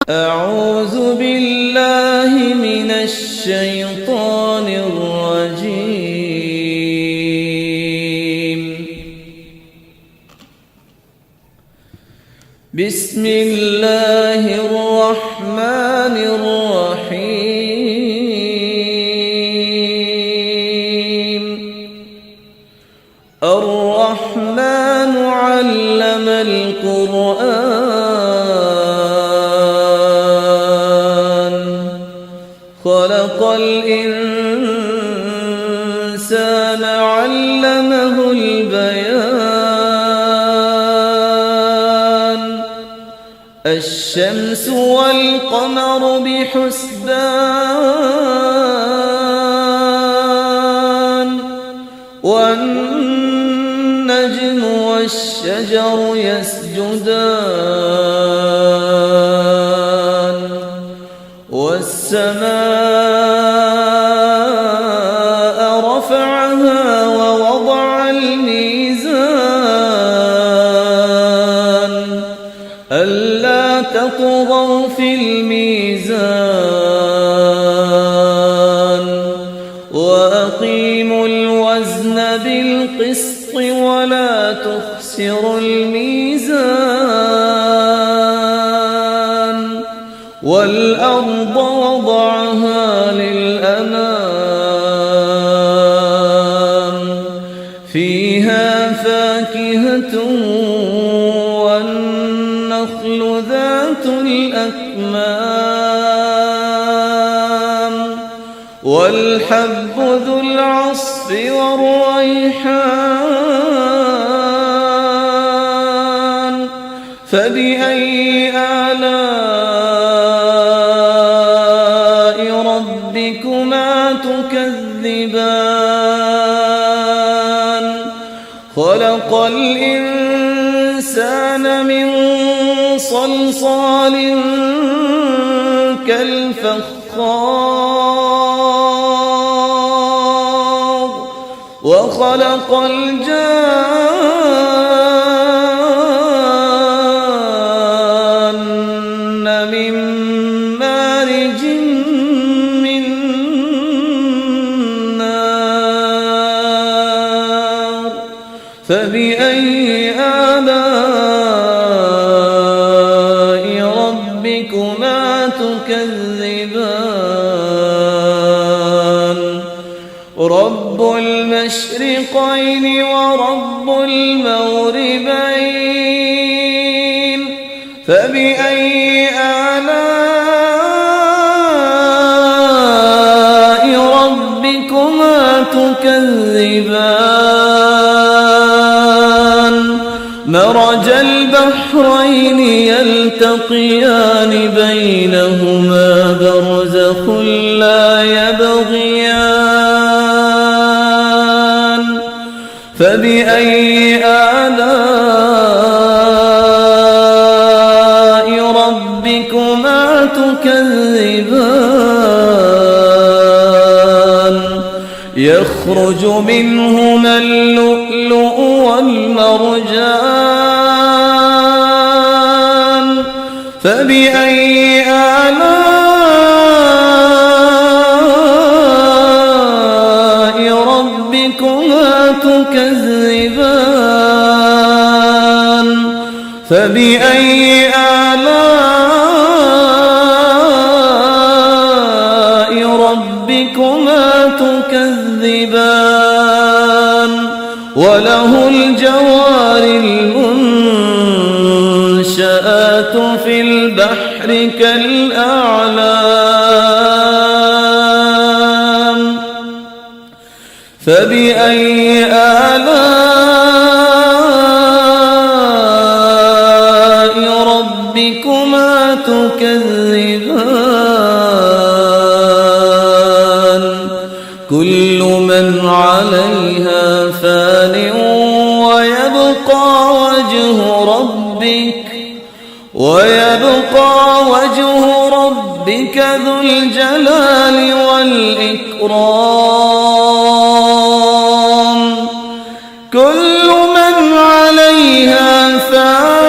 أعوذ بالله من الشيطان الرجيم. بسم الله الرحمن الرحيم. الرحمن علم القرآن، خلق الإنسان علمه البيان. الشمس والقمر بحسبان، والنجم والشجر يسجدان، والسماء رفعها ووضع الميزان ألا تطغوا في الميزان، وأقيموا الوزن بالقسط ولا تخسروا الميزان. والأرض وضعها للأنام، فيها فاكهة والنخل ذات الأكمام، والحب ذو العصف والريحان. فبأي آلاء ربكما تكذبان؟ خلق الإنسان من صلصال كالفخار، وخلق الجان من مارج من نار. فبأي آلاء ربكما تكذبان؟ رب المشرقين ورب المغربين. فبأي آلاء ربكما تكذبان؟ مرج البحرين يلتقيان بينهما برزخ لا يبغيان. فبأي آلاء ربكما تكذبان؟ يخرج منهما اللؤلؤ والمرجان. فبأي آلاء ربكما تكذبان؟ فبأي آلاء ربكما تكذبان؟ وله الجوار المنشآت في البحر كالأعلام. فبأي آلاء ربكما تكذبان؟ كل من عليها فان، ويبقى وجه ربك ذو الجلال والإكرام. كل من عليها فان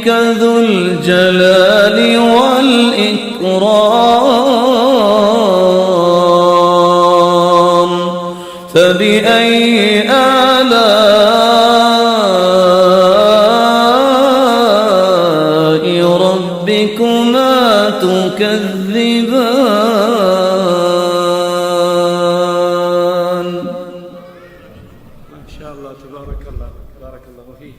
ربك ذو الجلال والإكرام فبأي آلاء ربكما تكذبان. ما شاء الله تبارك الله، بارك الله فيك.